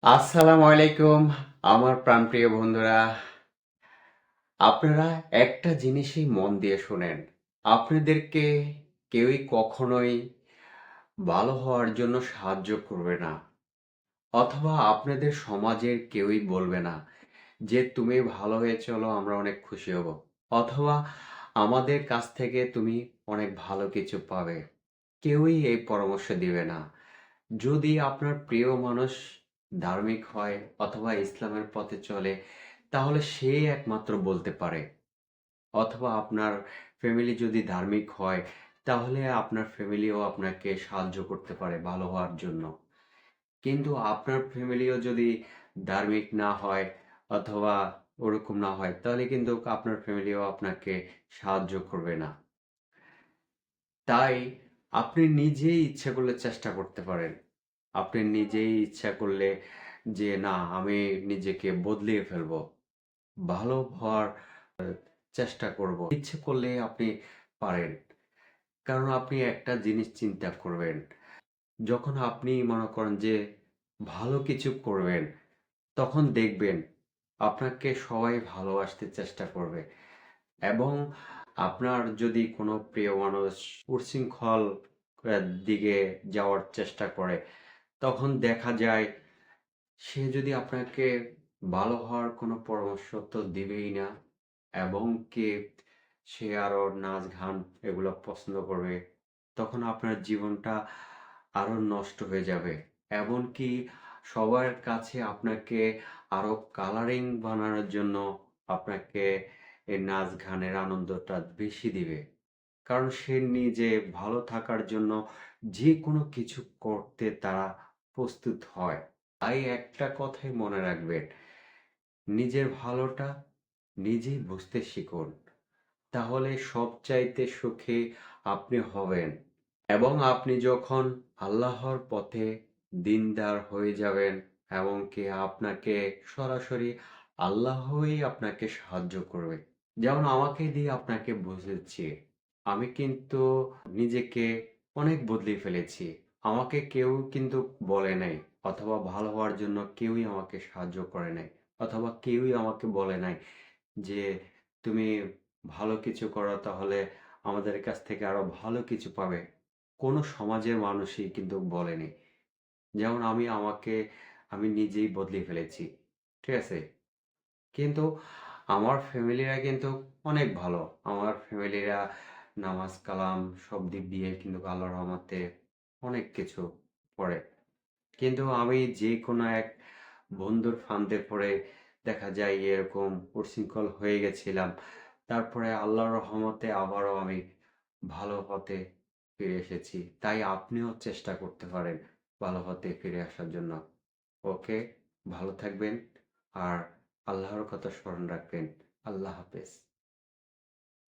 আসসালামু আলাইকুম আমার প্রাণপ্রিয় বন্ধুরা। আপনারা একটা জিনিসই মন দিয়ে শোনেন। আপনাদেরকে কেউই কখনোই ভালো হওয়ার জন্য সাহায্য করবে না, অথবা আপনাদের সমাজের কেউই বলবে না যে তুমি ভালো হয়ে চলো, আমরা অনেক খুশি হব, অথবা আমাদের কাছ থেকে তুমি অনেক ভালো কিছু পাবে। কেউই এই পরামর্শ দিবে না। যদি আপনার প্রিয় মানুষ ধার্মিক হয় অথবা ইসলামের পথে চলে, তাহলে সে একমাত্র বলতে পারে। অথবা আপনার ফ্যামিলি যদি ধার্মিক হয়, তাহলে আপনার ফ্যামিলিও আপনাকে সাহায্য করতে পারে ভালো হওয়ার জন্য। কিন্তু আপনার ফ্যামিলিও যদি ধার্মিক না হয় অথবা ওরকম না হয়, তাহলে কিন্তু আপনার ফ্যামিলিও আপনাকে সাহায্য করবে না। তাই আপনি নিজেই ইচ্ছা করলে চেষ্টা করতে পারেন। আপনি নিজেই ইচ্ছা করলে যে না, আমি নিজেকে বদলিয়ে ফেলবো, ভালো হওয়ার চেষ্টা করব, ইচ্ছে করলে আপনি পারেন। কারণ আপনি একটা জিনিস চিন্তা করবেন, যখন আপনি মনে করেন যে ভালো কিছু করবেন, তখন দেখবেন আপনাকে সবাই ভালোবাসতে চেষ্টা করবে। এবং আপনার যদি কোনো প্রিয় মানুষ উচ্ছৃঙ্খল দিকে যাওয়ার চেষ্টা করে, তখন দেখা যায় সে যদি আপনাকে ভালো হওয়ার কোনো পরামর্শ তো দিবেই না, এবং কি সে আরো নাচ গান এগুলো পছন্দ করবে। তখন আপনার জীবনটা আরো নষ্ট হয়ে যাবে। এমনকি সবার কাছে আপনাকে আরো কালারিং বানানোর জন্য আপনাকে এই নাচ গানের আনন্দটা বেশি দিবে। কারণ সে নিজে ভালো থাকার জন্য যে কোনো কিছু করতে তারা প্রস্তুত হয়। তাই একটা কথাই মনে রাখবেন, নিজের ভালোটা নিজেই বুঝতে শিখুন। তাহলে সবচাইতে সুখী আপনি হবেন। এবং আপনি যখন আল্লাহর পথে দিনদার হয়ে যাবেন, এমনকি আপনাকে সরাসরি আল্লাহই আপনাকে সাহায্য করবে। যেমন আমাকে দিয়ে আপনাকে বুঝেছি, আমি কিন্তু নিজেকে অনেক বদলে ফেলেছি। আমাকে কেউ কিন্তু বলে নাই, অথবা ভালো হওয়ার জন্য কেউই আমাকে সাহায্য করে নাই, অথবা কেউই আমাকে বলে নাই যে তুমি ভালো কিছু করো, তাহলে আমাদের কাছ থেকে আরো ভালো কিছু পাবে। কোনো সমাজের মানুষই কিন্তু বলেনি। যেমন আমি নিজেই বদলে ফেলেছি। ঠিক আছে? কিন্তু আমার ফ্যামিলিরা কিন্তু অনেক ভালো। আমার ফ্যামিলিরা নামাজ কালাম সব দিক দিয়ে কিন্তু আল্লাহর রহমতে অনেক কিছু পড়ে। কিন্তু আমি যে কোনো এক বন্ধুর ফান্দে পড়ে দেখা যায় এরকম উচ্ছৃঙ্খল হয়ে গেছিলাম। তারপরে আল্লাহর রহমতে আবারও আমি ভালো পথে ফিরে এসেছি। তাই আপনিও চেষ্টা করতে পারেন ভালো পথে ফিরে আসার জন্য। ওকে, ভালো থাকবেন আর আল্লাহর কথা স্মরণ রাখবেন। আল্লাহ হাফেজ।